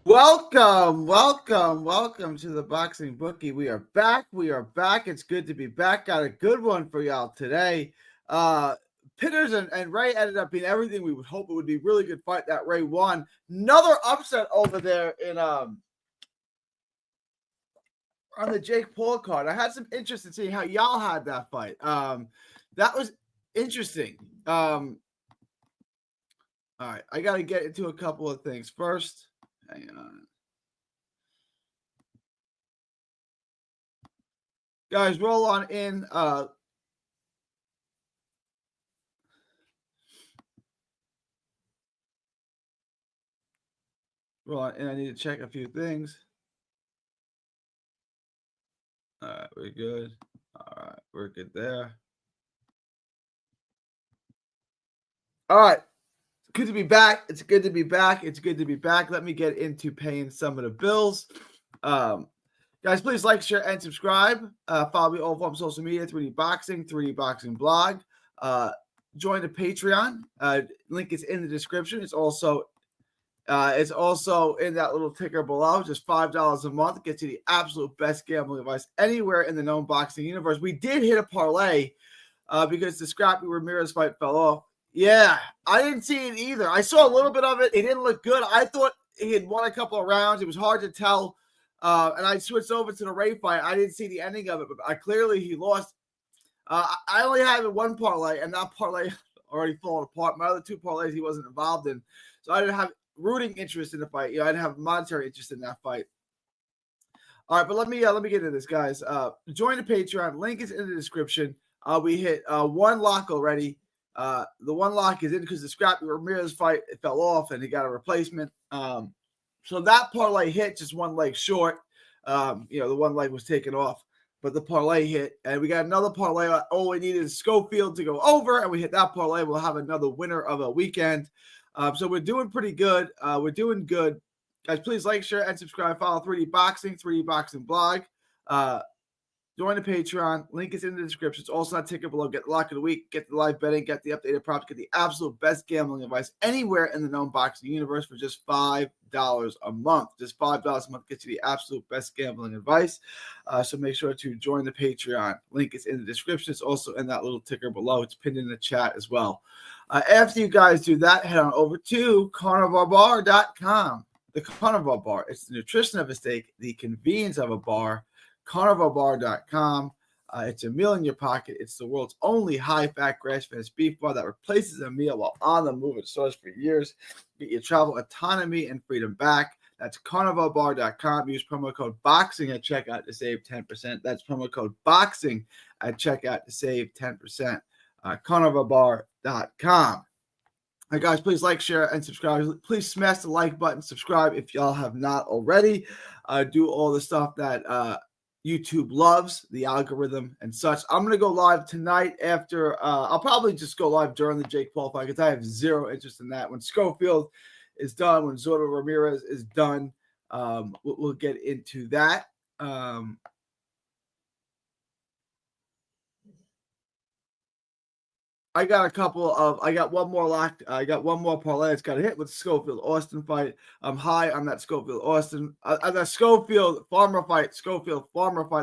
Welcome to the Boxing Bookie. We are back. It's good to be back. Got a good one for y'all today. Pitters and Ray ended up being everything we would hope it would be. Really good fight that Ray won. Another upset over there in on the Jake Paul card. I had some interest in seeing how y'all had that fight. That was interesting. All right, I got to get into a couple of things first. Hang on. Guys, roll on in. Roll on in. I need to check a few things. All right, we're good. All right, we're good there. All right. Good to be back. It's good to be back. Let me get into paying some of the bills. Guys, please like, share, and subscribe. Follow me all on social media, 3D Boxing, 3D Boxing blog. Join the Patreon. Link is in the description. It's also in that little ticker below. Just $5 a month gets you the absolute best gambling advice anywhere in the known boxing universe. We did hit a parlay because the Scrappy Ramirez fight fell off. Yeah, I didn't see it either. I saw a little bit of it. It didn't look good. I thought he had won a couple of rounds. It was hard to tell. And I switched over to the Ray fight. I didn't see the ending of it, but clearly he lost. I only had one parlay, and that parlay already fallen apart. My other two parlays he wasn't involved in. So I didn't have rooting interest in the fight. I didn't have monetary interest in that fight. All right, but let me get into this, guys. Join the Patreon. Link is in the description. We hit one lock already. The one lock is in because the Scrappy Ramirez fight it fell off and he got a replacement. So that parlay hit, just one leg short. The one leg was taken off, but the parlay hit, and we got another parlay. All we needed is Schofield to go over, and we hit that parlay. We'll have another winner of a weekend. So we're doing pretty good. We're doing good. Guys, please like, share, and subscribe. Follow 3D Boxing, 3D Boxing blog. Join the Patreon. Link is in the description. It's also not ticker below. Get the lock of the week. Get the live betting. Get the updated props. Get the absolute best gambling advice anywhere in the known boxing universe for just $5 a month. Just $5 a month gets you the absolute best gambling advice. So make sure to join the Patreon. Link is in the description. It's also in that little ticker below. It's pinned in the chat as well. After you guys do that, head on over to carnivalbar.com. The Carnival Bar. It's the nutrition of a steak, the convenience of a bar. carnivalbar.com. It's a meal in your pocket. It's the world's only high-fat, grass-fed beef bar that replaces a meal while on the move at stores for years. Get your travel autonomy and freedom back. That's carnivalbar.com. Use promo code BOXING at checkout to save 10%. That's promo code BOXING at checkout to save 10%. Carnivalbar.com. All right, guys, please like, share, and subscribe. Please smash the like button, subscribe if y'all have not already. Do all the stuff that YouTube loves, the algorithm and such. I'm going to go live tonight after. I'll probably just go live during the Jake Paul fight because I have zero interest in that. When Schofield is done, when Zurdo Ramirez is done, we'll get into that. I got one more lock. I got one more parlay. It's got to hit with the Schofield Austin fight. I'm high on that Schofield Austin. That Schofield Farmer fight.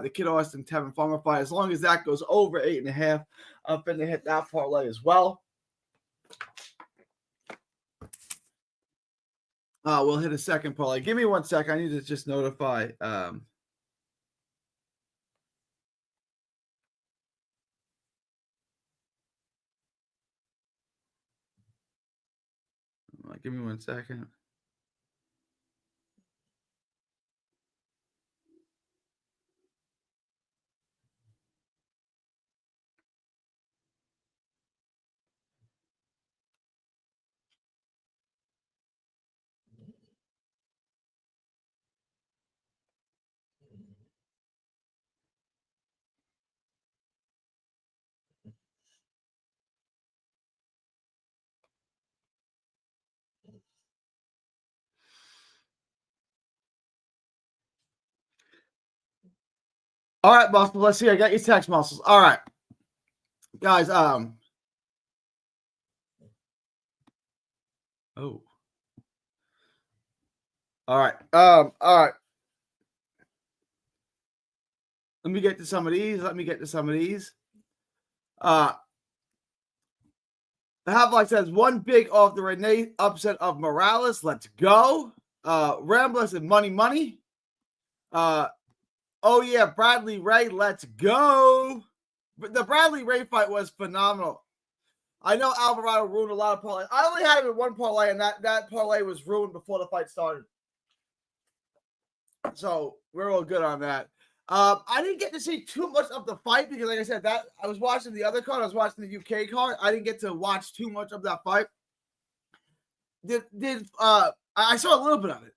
The Kid Austin Tevin Farmer fight. As long as that goes over 8.5, I'm finna hit that parlay as well. We'll hit a second parlay. Give me 1 second. I need to just notify. Give me 1 second. All right, Muscles. Let's see. I got your text, Muscles. All right, guys. Oh. All right. All right. Let me get to some of these. The Half-Life says one big off the Renee upset of Morales. Let's go. Ramblers and money. Oh yeah, Bradley Ray. Let's go. But the Bradley Ray fight was phenomenal. I know Alvarado ruined a lot of parlays. I only had him in one parlay, and that parlay was ruined before the fight started. So we're all good on that. I didn't get to see too much of the fight because, like I said, that I was watching the other card. I was watching the UK card. I didn't get to watch too much of that fight. I saw a little bit of it.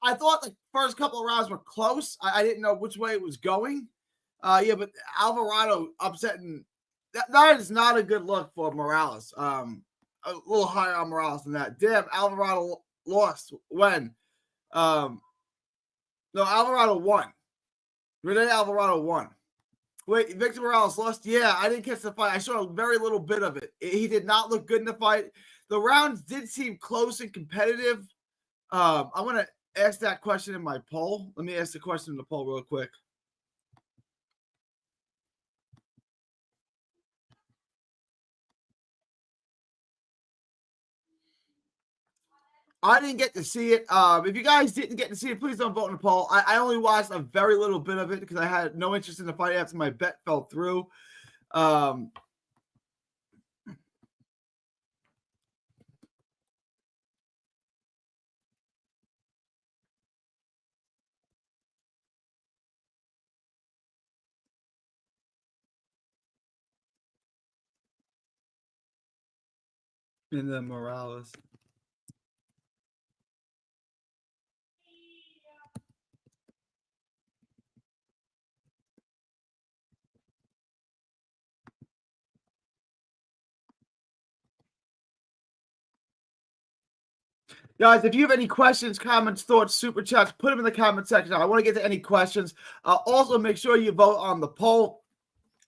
I thought the first couple of rounds were close. I didn't know which way it was going. Yeah, but Alvarado upsetting that is not a good look for Morales. A little higher on Morales than that. Damn, Alvarado lost when. No, Alvarado won. Rene Alvarado won. Wait, Victor Morales lost? Yeah, I didn't catch the fight. I saw a very little bit of it. He did not look good in the fight. The rounds did seem close and competitive. I'm going to ask that question in my poll. Let me ask the question in the poll real quick. I didn't get to see it. If you guys didn't get to see it, please don't vote in the poll. I only watched a very little bit of it because I had no interest in the fight after my bet fell through. And then Morales. Guys, if you have any questions, comments, thoughts, super chats, put them in the comment section. I want to get to any questions. Also, make sure you vote on the poll.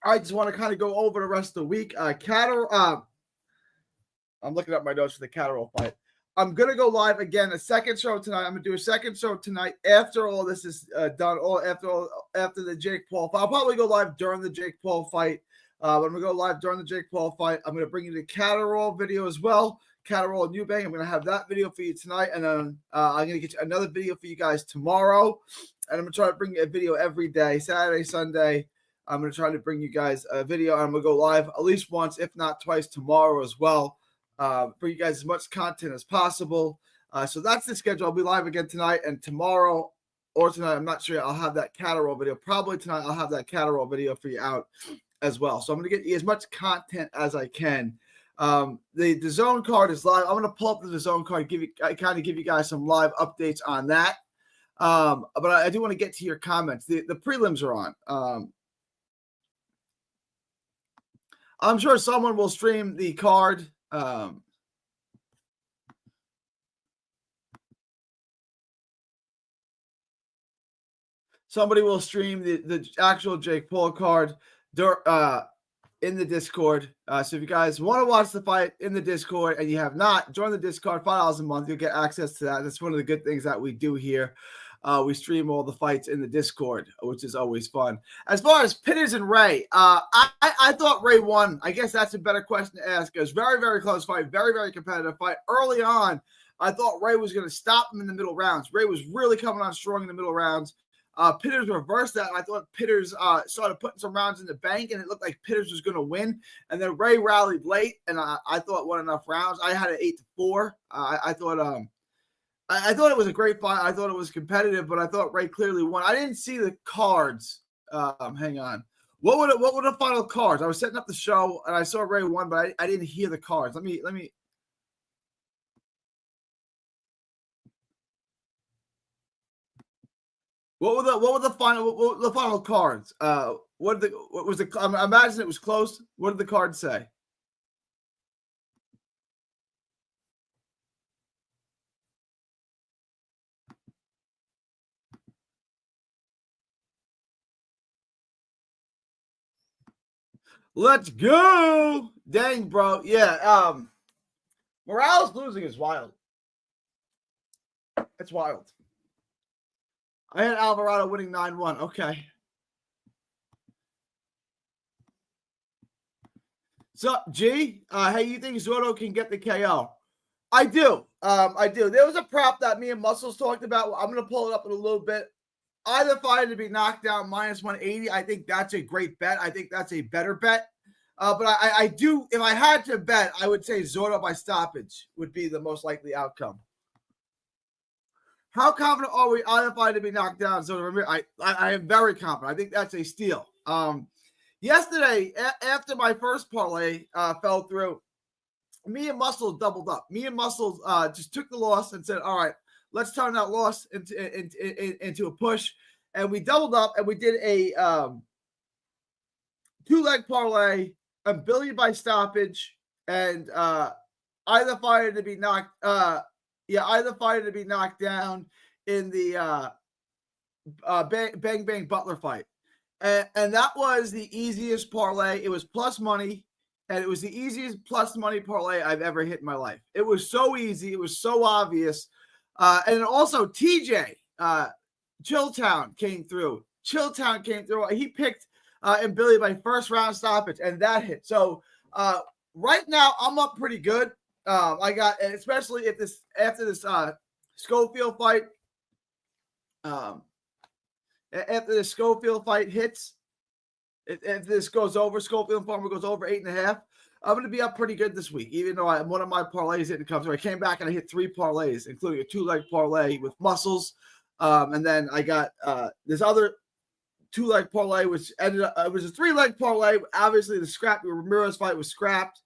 I just want to kind of go over the rest of the week. I'm looking up my notes for the Catterall fight. I'm going to go live again, a second show tonight. I'm going to do a second show tonight after all this is done, after the Jake Paul fight. I'll probably go live during the Jake Paul fight. I'm going to go live during the Jake Paul fight. I'm going to bring you the Catterall video as well. Catterall and Eubank. I'm going to have that video for you tonight. And then I'm going to get you another video for you guys tomorrow. And I'm going to try to bring you a video every day, Saturday, Sunday. I'm going to try to bring you guys a video. I'm going to go live at least once, if not twice, tomorrow as well. For you guys as much content as possible. So that's the schedule. I'll be live again tonight and tomorrow or tonight. I'm not sure. I'll have that Catterall video. Probably tonight I'll have that Catterall video for you out as well. So I'm going to get you as much content as I can. The zone card is live. I'm going to pull up the zone card, give you guys some live updates on that. But I do want to get to your comments. The prelims are on. I'm sure someone will stream the card. Somebody will stream the actual Jake Paul card in the Discord. So if you guys want to watch the fight in the Discord and you have not, join the Discord, $5 a month. You'll get access to that. That's one of the good things that we do here. We stream all the fights in the Discord, which is always fun. As far as Pitters and Ray, I thought Ray won. I guess that's a better question to ask. It was very, very close fight, very, very competitive fight. Early on, I thought Ray was going to stop him in the middle rounds. Ray was really coming on strong in the middle rounds. Pitters reversed that. I thought Pitters started putting some rounds in the bank, and it looked like Pitters was going to win. And then Ray rallied late, and I thought won enough rounds. I had it 8-4. I thought it was a great fight. I thought it was competitive, but I thought Ray clearly won. I didn't see the cards. Hang on. What were the final cards? I was setting up the show, and I saw Ray won, but I didn't hear the cards. Let me. What were the final cards? I imagine it was close. What did the cards say? Let's go. Dang, bro. Yeah. Morales losing is wild. It's wild. I had Alvarado winning 9-1. Okay. So, G, hey, you think Zotto can get the KO? I do. I do. There was a prop that me and Muscles talked about. I'm going to pull it up in a little bit. Either fighter to be knocked down minus 180. I think that's a great bet. I think that's a better bet. But I do, if I had to bet, I would say Zotto by stoppage would be the most likely outcome. How confident are we either fighter to be knocked down? Zotto, I am very confident. I think that's a steal. Yesterday, after my first parlay fell through, me and Muscles doubled up. Me and Muscles just took the loss and said, all right, let's turn that loss into a push. And we doubled up and we did a 2-leg parlay, a billion by stoppage, and either fighter to be knocked down in the Bang Bang Butler fight. And that was the easiest parlay. It was plus money, and it was the easiest plus money parlay I've ever hit in my life. It was so easy. It was so obvious. And also TJ, Chilltown came through. He picked and Billy by first round stoppage, and that hit. So right now I'm up pretty good. I got, especially if this after this Schofield fight. After the Schofield fight hits, if this goes over, Schofield and Farmer goes over 8.5, I'm going to be up pretty good this week, even though one of my parlays didn't come through. I came back and I hit 3 parlays, including a 2-leg parlay with Muscles. And then I got this other 2-leg parlay, which ended up, it was a 3-leg parlay. Obviously, the Ramirez fight was scrapped.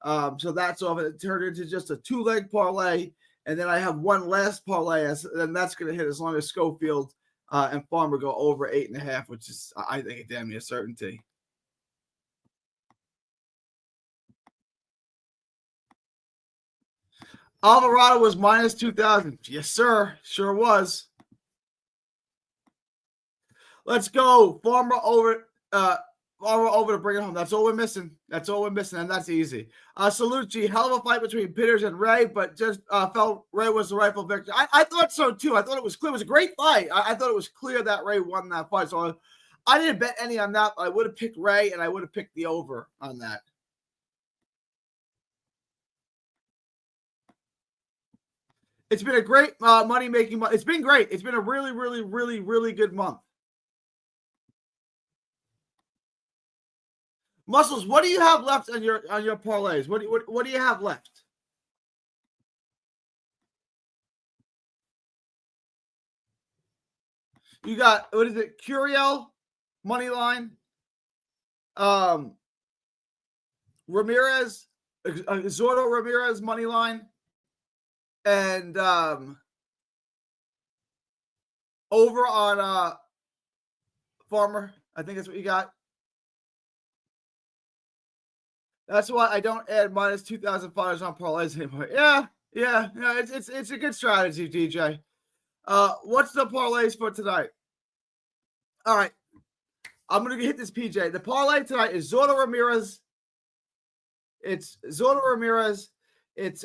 So that's off. It turned into just a 2-leg parlay. And then I have one last parlay, and that's going to hit as long as Schofield and Farmer go over 8.5, which is, I think, a damn near certainty. Alvarado was minus 2,000. Yes, sir. Sure was. Let's go. Farmer over to bring it home. That's all we're missing. And that's easy. Salucci, hell of a fight between Pitters and Ray, but just felt Ray was the rightful victor. I thought so, too. I thought it was clear. It was a great fight. I thought it was clear that Ray won that fight. So I didn't bet any on that. I would have picked Ray, and I would have picked the over on that. It's been a great money-making month. It's been great. It's been a really, really, really, really good month. Muscles, what do you have left on your parlays? What do you have left? You got, what is it? Curiel money line. Ramirez, Zotto Ramirez money line. And over on Farmer, I think that's what you got. That's why I don't add minus 2,000 fighters on parlays anymore. Yeah. It's a good strategy, DJ. What's the parlays for tonight? All right, I'm gonna hit this PJ. The parlay tonight is Zotto Ramirez. It's Zotto Ramirez. It's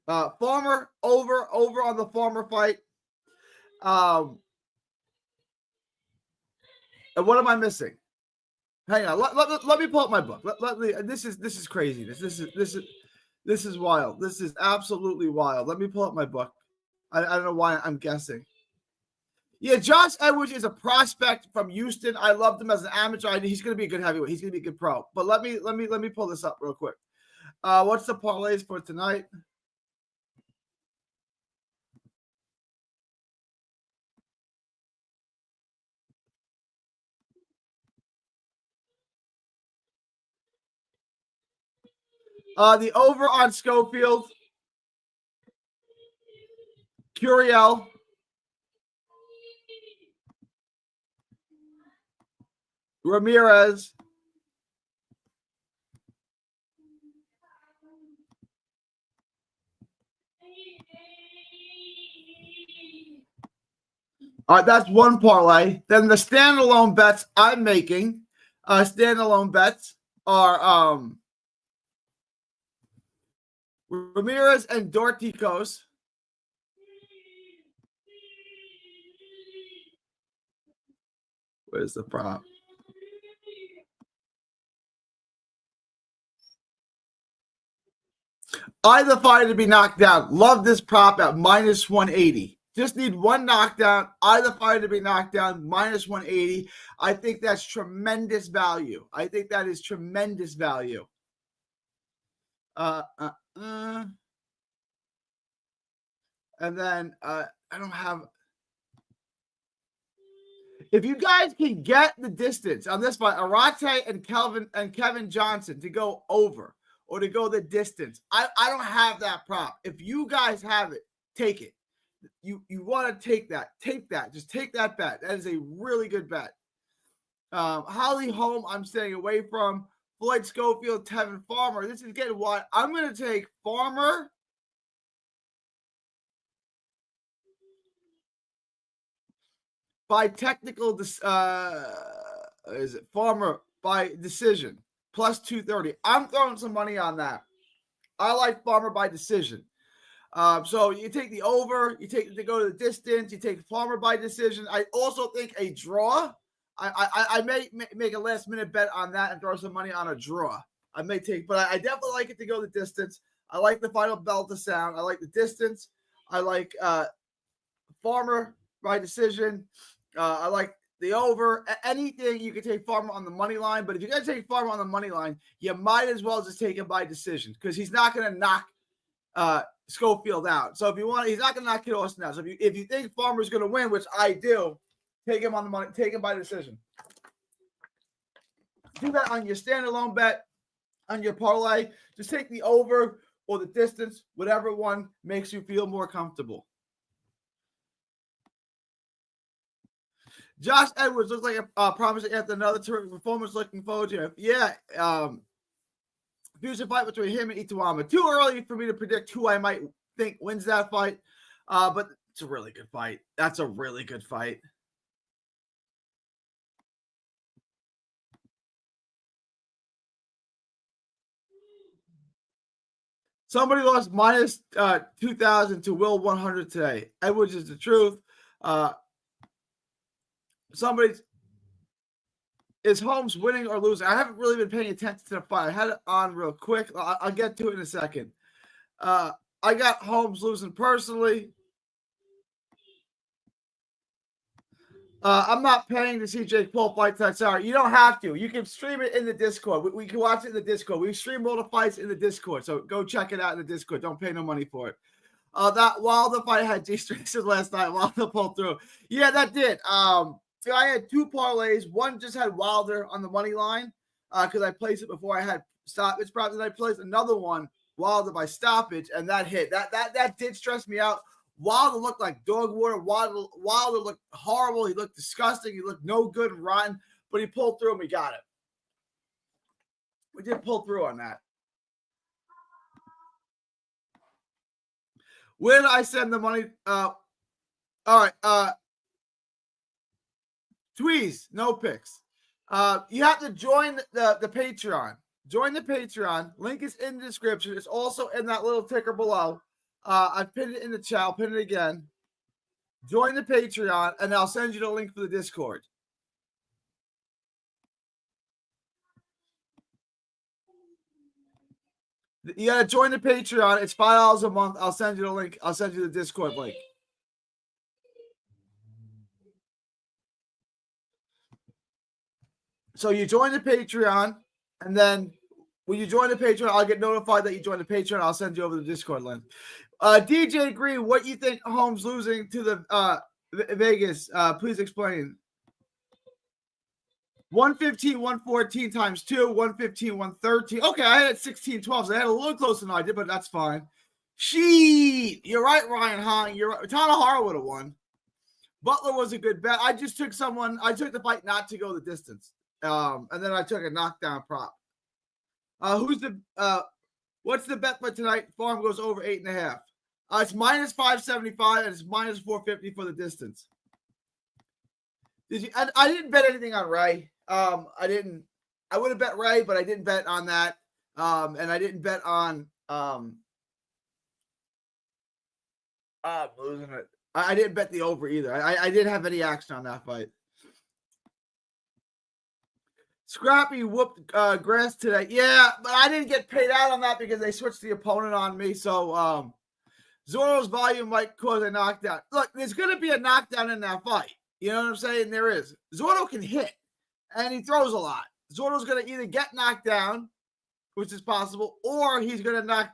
Farmer over on the Farmer fight. And what am I missing? Hang on. Let me pull up my book. This is crazy. This is wild. This is absolutely wild. Let me pull up my book. I don't know why I'm guessing. Yeah, Josh Edwards is a prospect from Houston. I loved him as an amateur. He's going to be a good heavyweight. He's going to be a good pro. But let me pull this up real quick. What's the parlays for tonight? The over on Schofield, Curiel, Ramirez, that's one parlay. Then the standalone bets I'm making, standalone bets are Ramirez and Dorticos. Where's the prop? Either fighter to be knocked down. Love this prop at minus 180. Just need one knockdown. Either fighter to be knocked down, minus 180. I think that's tremendous value. I think that is tremendous value. And then I don't have. If you guys can get the distance on this fight, Arate and Kevin Johnson to go over or to go the distance, I don't have that prop. If you guys have it, take it. You want to take that. Take that. Just take that bet. That is a really good bet. Holly Holm, I'm staying away from. Floyd Schofield, Tevin Farmer. This is getting wide. I'm going to take Farmer. By technical, is it Farmer by decision, plus 230. I'm throwing some money on that. I like Farmer by decision. So you take the over, you take to go to the distance, you take Farmer by decision. I also think a draw. I may make a last minute bet on that and throw some money on a draw. I may take, but I definitely like it to go the distance. I like the final bell to sound. I like the distance. I like Farmer by decision. I like the over. Anything you can take Farmer on the money line, but if you're going to take Farmer on the money line, you might as well just take him by decision because he's not going to knock Schofield out. So if you want, he's not going to knock Kid Austin out. So if you think Farmer's going to win, which I do, take him on the money. Take him by decision. Do that on your standalone bet, on your parlay. Just take the over or the distance, whatever one makes you feel more comfortable. Josh Edwards looks like a promising after another terrific performance. Looking forward to it. Yeah. Future fight between him and Ituama. Too early for me to predict who I might think wins that fight. But it's a really good fight. That's a really good fight. Somebody lost minus 2,000 to Will 100 today. Edwards is the truth. Is Holmes winning or losing? I haven't really been paying attention to the fight. I had it on real quick. I'll get to it in a second. I got Holmes losing personally. I'm not paying to see Jake Paul fight tonight. Sorry, you don't have to. You can stream it in the Discord. We can watch it in the Discord. We stream all the fights in the Discord, so go check it out in the Discord. Don't pay no money for it. That Wilder fight had G-Strings last night. Wilder pulled through. Yeah, that did. I had two parlays. One just had Wilder on the money line because I placed it before I had stoppage props, and I placed another one Wilder by stoppage, and that hit. That did stress me out. Wilder looked like dog water. Wilder looked horrible. He looked disgusting. He looked no good and rotten, but he pulled through and we got it. We did pull through on that. Where did I send the money? All right. Tweez, no picks. You have to join the Patreon. Join the Patreon. Link is in the description. It's also in that little ticker below. I've pinned it in the chat. I'll pin it again. Join the Patreon, and I'll send you the link for the Discord. You got to join the Patreon. It's $5 a month. I'll send you the link. I'll send you the Discord link. So you join the Patreon, and then when you join the Patreon, I'll get notified that you joined the Patreon. I'll send you over the Discord link. DJ Green, what you think Holmes losing to the Vegas? Please explain. 115, 114 times 2, 115, 113. Okay, I had 16, 12, so I had a little closer than I did, but that's fine. You're right, Ryan Hahn. You're right. Tanahara would have won. Butler was a good bet. I just took the fight not to go the distance. And then I took a knockdown prop. What's the bet for tonight? Farm goes over 8.5. It's minus 575 and it's minus 450 for the distance. I didn't bet anything on Ray. I would have bet Ray, but I didn't bet on that. And I didn't bet on I'm losing it. I didn't bet the over either. I didn't have any action on that fight. Scrappy whooped Grass today. Yeah, but I didn't get paid out on that because they switched the opponent on me. So Zoro's volume might cause a knockdown. Look, there's going to be a knockdown in that fight. You know what I'm saying? There is. Zoro can hit, and he throws a lot. Zoro's going to either get knocked down, which is possible, or he's going to knock,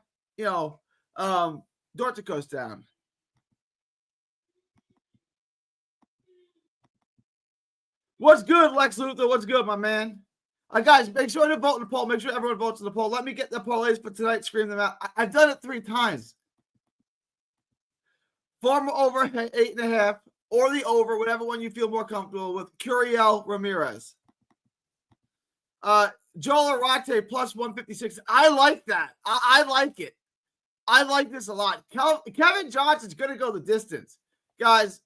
Dorticos down. What's good, Lex Luthor? What's good, my man? Guys, make sure to vote in the poll. Make sure everyone votes in the poll. Let me get the parlays for tonight. Scream them out. I've done it 3 times. Farmer over 8.5, or the over, whatever one you feel more comfortable with. Curiel Ramirez. Joel Arate plus 156. I like that. I like it. I like this a lot. Kevin Johnson's going to go the distance. Guys,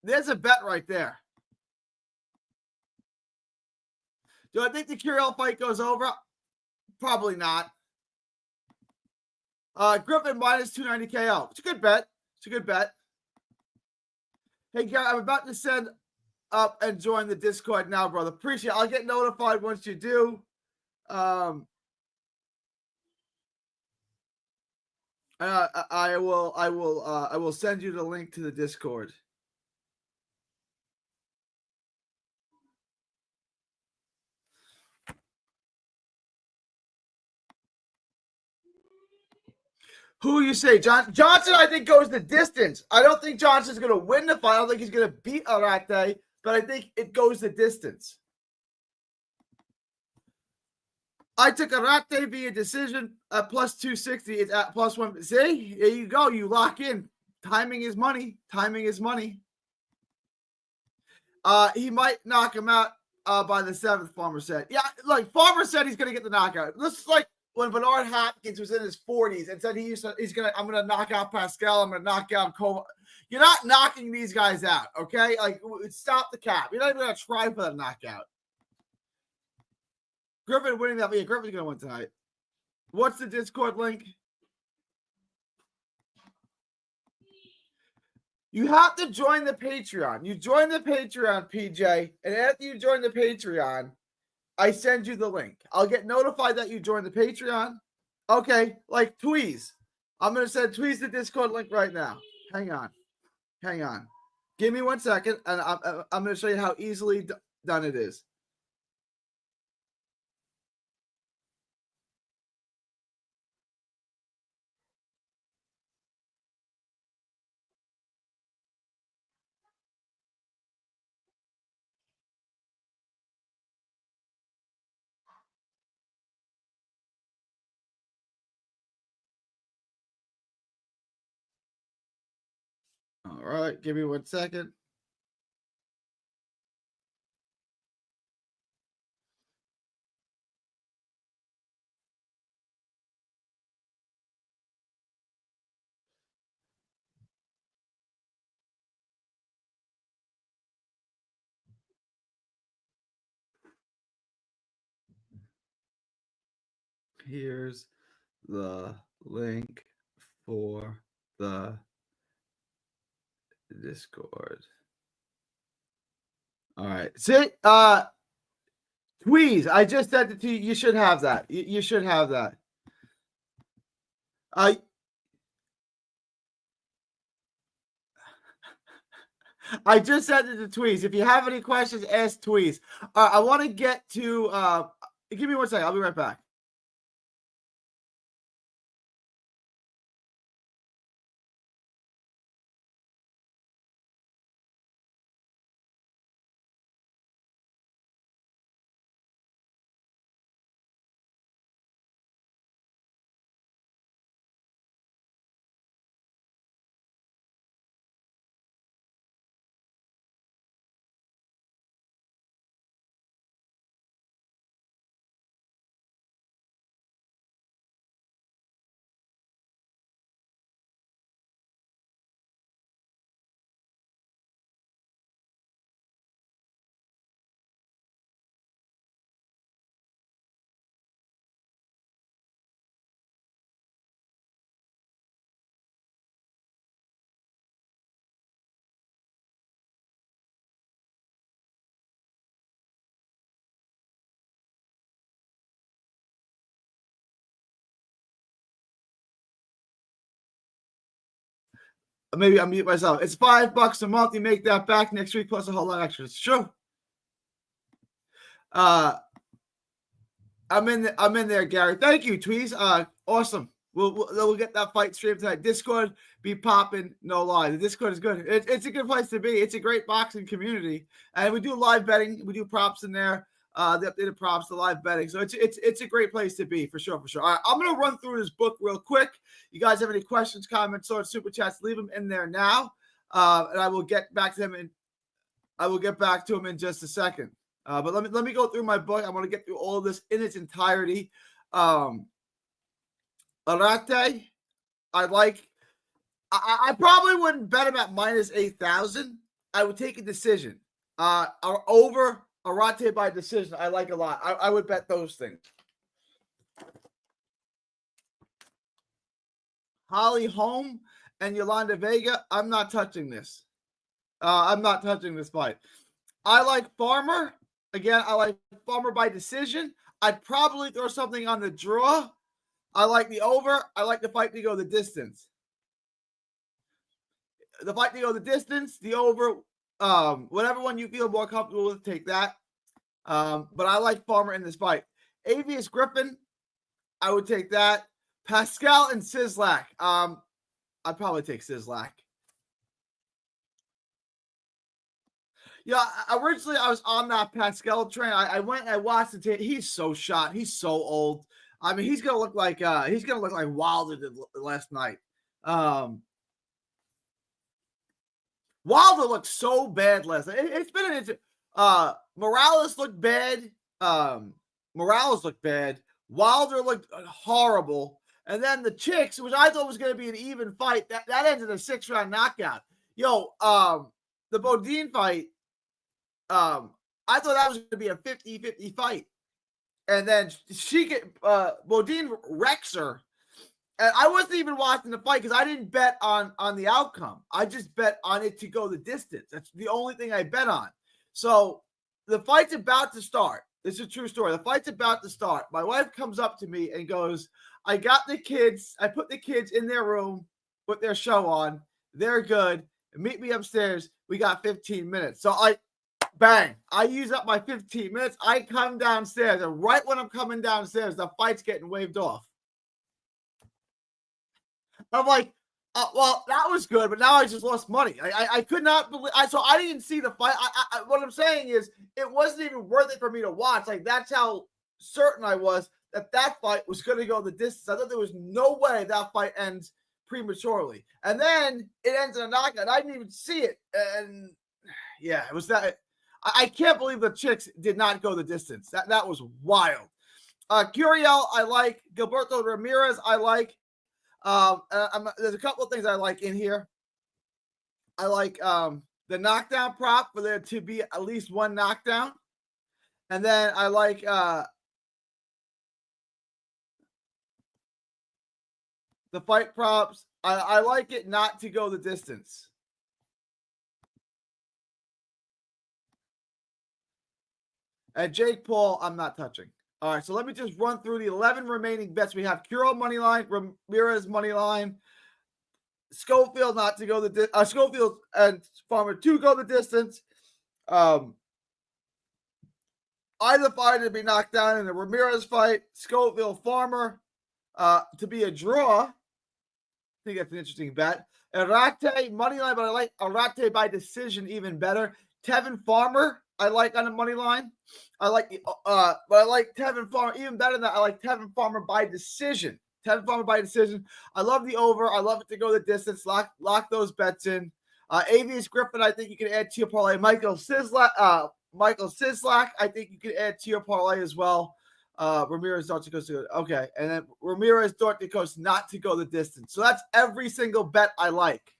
there's a bet right there. Do I think the Curiel fight goes over? Probably not. Griffin minus 290 KO. It's a good bet. It's a good bet. Hey, Gary, I'm about to send up and join the Discord now, brother. Appreciate it. I'll get notified once you do. I will send you the link to the Discord. Who you say? Johnson, I think, goes the distance. I don't think Johnson's going to win the fight. I don't think he's going to beat Arate, but I think it goes the distance. I took Arate via decision at plus 260. It's at plus 1. See? There you go. You lock in. Timing is money. Timing is money. He might knock him out by the 7th, Farmer said. Yeah, like Farmer said he's going to get the knockout. This is like when Bernard Hopkins was in his 40s and said I'm gonna knock out Pascal, I'm gonna knock out Cole. You're not knocking these guys out, okay? Like, stop the cap. You're not even gonna try for that knockout. Griffin winning that. Yeah, Griffin's gonna win tonight. What's the Discord link? You have to join the Patreon. You join the Patreon, PJ, and after you join the Patreon, I send you the link. I'll get notified that you joined the Patreon. Okay, like Tweez. I'm going to send Tweez the Discord link right now. Hang on. Give me 1 second, and I'm going to show you how easily done it is. All right, give me 1 second. Here's the link for the Discord. All right. See, Tweez, I just sent it to you. You should have that. You should have that. I just sent it to Tweez. If you have any questions, ask Tweez. I want to get to give me 1 second. I'll be right back. Maybe I mute myself. It's $5 a month. You make that back next week plus a whole lot extra. It's true. I'm in there, Gary. Thank you, Tweez. Awesome. We'll get that fight stream tonight. Discord be popping, no lie. The Discord is good. It's a good place to be. It's a great boxing community, and we do live betting. We do props in there. The updated props, the live betting. So it's a great place to be for sure. All right, I'm gonna run through this book real quick. You guys have any questions, comments, or super chats? Leave them in there now, and I will get back to them in just a second. But let me go through my book. I want to get through all of this in its entirety. Arate, I like. I probably wouldn't bet him at minus 8,000. I would take a decision. Over Arate by decision, I like a lot. I would bet those things. Holly Holm and Yolanda Vega, I'm not touching this. I'm not touching this fight. I like Farmer. Again, I like Farmer by decision. I'd probably throw something on the draw. I like the over. I like the fight to go the distance. The fight to go the distance, the over, whatever one you feel more comfortable with, take that. But I like Farmer in this fight. Avius Griffin, I would take that. Pascal and Sislak. I'd probably take Sislak. Yeah, originally I was on that Pascal train. I went and I watched the tape. He's so shot. He's so old. I mean, he's gonna look like Wilder did last night. Wilder looked so bad last night. It's been Morales looked bad. Morales looked bad. Wilder looked horrible. And then the Chicks, which I thought was going to be an even fight, that ended a 6-round knockout. The Bodine fight, I thought that was going to be a 50-50 fight. And then Bodine wrecks her. And I wasn't even watching the fight because I didn't bet on the outcome. I just bet on it to go the distance. That's the only thing I bet on. So the fight's about to start. This is a true story. The fight's about to start. My wife comes up to me and goes, I got the kids. I put the kids in their room, put their show on. They're good. Meet me upstairs. We got 15 minutes. So I use up my 15 minutes. I come downstairs. And right when I'm coming downstairs, the fight's getting waved off. I'm like, well, that was good, but now I just lost money. I could not believe. So I didn't see the fight. What I'm saying is, it wasn't even worth it for me to watch. Like, that's how certain I was that fight was going to go the distance. I thought there was no way that fight ends prematurely, and then it ends in a knockout. I didn't even see it, and yeah, it was that. I can't believe the Chicks did not go the distance. That was wild. Curiel, I like. Gilberto Ramirez, I like. There's a couple of things I like in here. I like the knockdown prop for there to be at least one knockdown. And then I like the fight props. I like it not to go the distance. And Jake Paul, I'm not touching. All right, so let me just run through the 11 remaining bets. We have Kuro money line, Ramirez money line, Schofield not to go the Schofield and Farmer to go the distance. Either fighter to be knocked down in the Ramirez fight, Schofield Farmer to be a draw. I think that's an interesting bet. Arate money line, but I like Arate by decision even better. Tevin Farmer, I like on the money line. I like, but I like Tevin Farmer even better than that. I like Tevin Farmer by decision. Tevin Farmer by decision. I love the over. I love it to go the distance. Lock those bets in. Avius Griffin, I think you can add to your parlay. Michael Sislak, I think you can add to your parlay as well. Ramirez Dorticos. Okay, and then Ramirez Dorticos not to go the distance. So that's every single bet I like.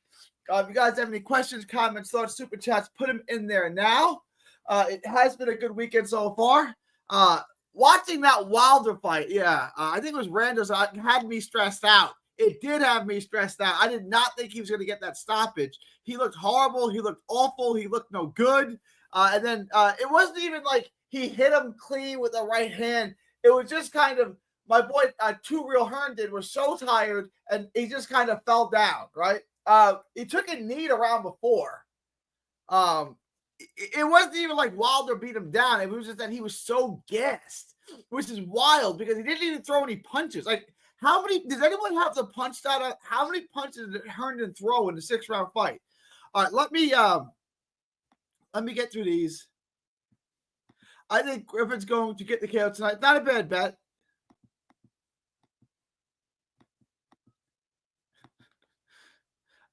If you guys have any questions, comments, thoughts, super chats, put them in there now. It has been a good weekend so far. Watching that Wilder fight, I think it was Randos had me stressed out. It did have me stressed out. I did not think he was going to get that stoppage. He looked horrible. He looked awful. He looked no good. And then it wasn't even like he hit him clean with the right hand. It was just kind of, my boy, Two Real Herndon was so tired, and he just kind of fell down, right? He took a knee to round before. It wasn't even like Wilder beat him down. It was just that he was so gassed, which is wild because he didn't even throw any punches. Like, how many does anyone have the punch data? How many punches did Herndon throw in the 6-round fight? All right, let me get through these. I think Griffin's going to get the KO tonight. Not a bad bet.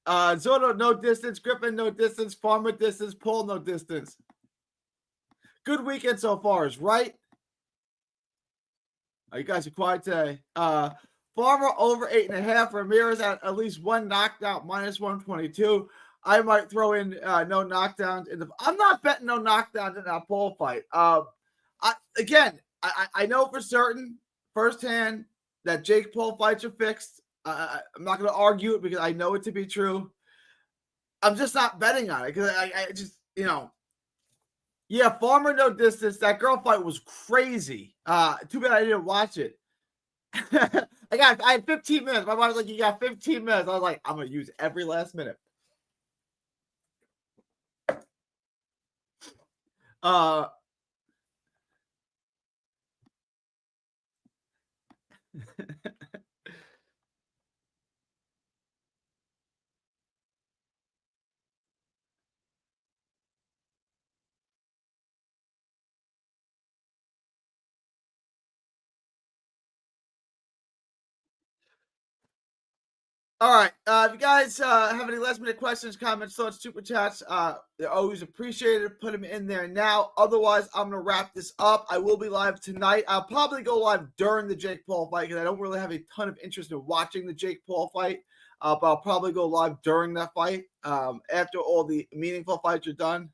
Zotto, no distance. Griffin, no distance. Farmer, distance. Paul, no distance. Good weekend so far, is right. Oh, you guys are quiet today. Farmer over 8.5. Ramirez at least one knockdown, minus 122. I might throw in no knockdowns in the. I'm not betting no knockdowns in that Paul fight. I know for certain firsthand that Jake Paul fights are fixed. I'm not going to argue it because I know it to be true. I'm just not betting on it because I just, yeah, Farmer no distance. That girl fight was crazy. Too bad I didn't watch it. I had 15 minutes. My mom was like, you got 15 minutes. I was like, I'm going to use every last minute. All right. If you guys have any last minute questions, comments, thoughts, super chats, they're always appreciated. Put them in there now. Otherwise, I'm going to wrap this up. I will be live tonight. I'll probably go live during the Jake Paul fight because I don't really have a ton of interest in watching the Jake Paul fight. But I'll probably go live during that fight after all the meaningful fights are done.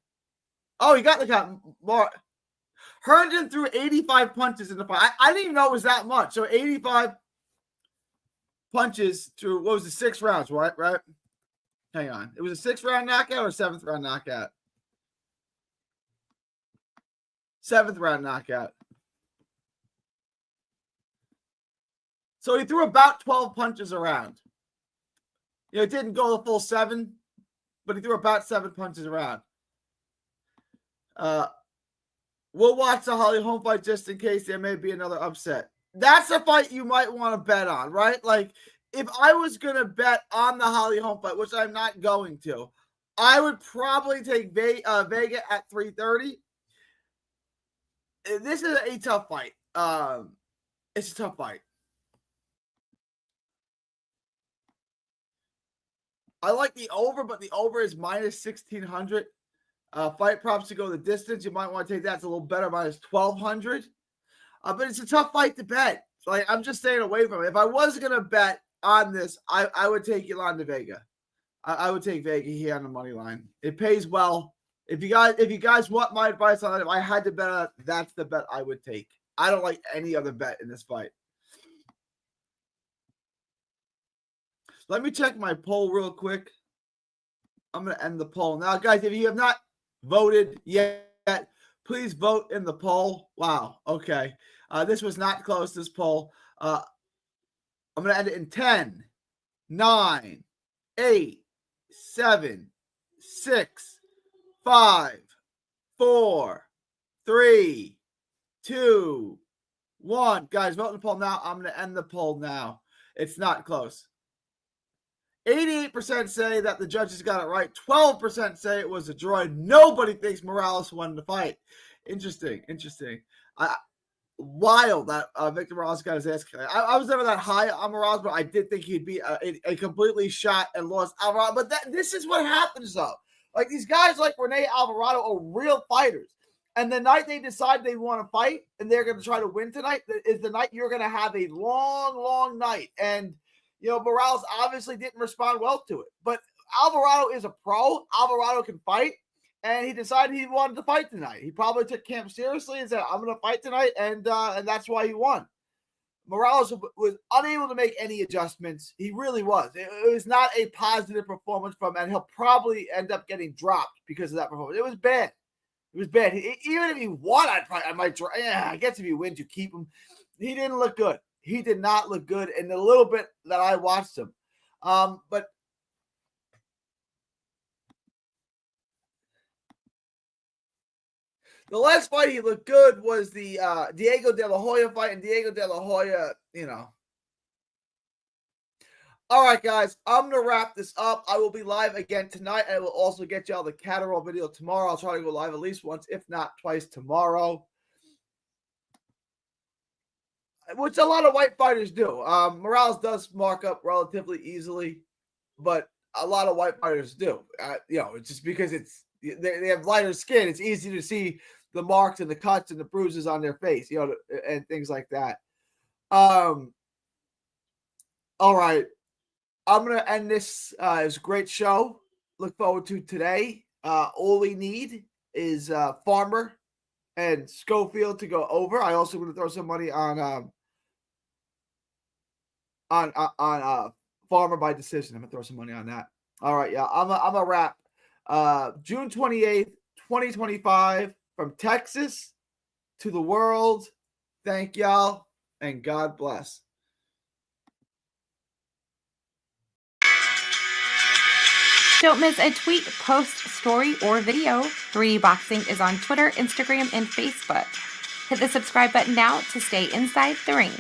Oh, you got the cut. Herndon threw 85 punches in the fight. I didn't even know it was that much. So 85 punches through, what was it, 6 rounds, right? Hang on. It was a 6th-round knockout or 7th-round knockout? 7th-round knockout. So he threw about 12 punches around. It didn't go the full 7, but he threw about 7 punches around. We'll watch the Holly Holm fight just in case there may be another upset. That's a fight you might want to bet on, right? Like, if I was going to bet on the Holly Holm fight, which I'm not going to, I would probably take Vega at 330. This is a tough fight. It's a tough fight. I like the over, but the over is minus 1,600. Fight props to go the distance. You might want to take that. It's a little better, minus 1,200. But it's a tough fight to bet. So I'm just staying away from it. If I was going to bet on this, I would take Yolanda Vega. I would take Vega here on the money line. It pays well. If you guys want my advice on it, if I had to bet on it, that's the bet I would take. I don't like any other bet in this fight. Let me check my poll real quick. I'm going to end the poll. Now, guys, if you have not voted yet, please vote in the poll. Wow. Okay. This was not close, this poll. I'm going to end it in 10, 9, 8, 7, 6, 5, 4, 3, 2, 1. Guys, vote in the poll now. I'm going to end the poll now. It's not close. 88% say that the judges got it right. 12% say it was a draw. Nobody thinks Morales won the fight. Interesting. Wild that Victor Morales got his ass kicked. I was never that high on Morales, but I did think he'd be a completely shot and lost Alvarado. But this is what happens, though. Like, these guys like Rene Alvarado are real fighters. And the night they decide they want to fight and they're going to try to win tonight is the night you're going to have a long, long night. And Morales obviously didn't respond well to it. But Alvarado is a pro. Alvarado can fight. And he decided he wanted to fight tonight. He probably took camp seriously and said, I'm going to fight tonight. And that's why he won. Morales was unable to make any adjustments. He really was. It was not a positive performance from him. And he'll probably end up getting dropped because of that performance. It was bad. Even if he won, I might try. Yeah, I guess if he wins, you keep him. He didn't look good. He did not look good in the little bit that I watched him. But The last fight he looked good was the Diego De La Hoya fight, and Diego De La Hoya, you know. All right, guys, I'm going to wrap this up. I will be live again tonight. I will also get y'all the Catterall video tomorrow. I'll try to go live at least once, if not twice tomorrow, which a lot of white fighters do. Morales does mark up relatively easily, but a lot of white fighters do. You know, it's just because they have lighter skin. It's easy to see the marks and the cuts and the bruises on their face, you know, and things like that. All right. I'm going to end this. It was a great show. Look forward to today. All we need is Farmer and Schofield to go over. I also want to throw some money on Farmer by decision. I'm going to throw some money on that. All right, yeah. I'm a wrap. June 28th, 2025, from Texas to the world. Thank y'all, and God bless. Don't miss a tweet, post, story, or video. 3D Boxing is on Twitter, Instagram, and Facebook. Hit the subscribe button now to stay inside the ring.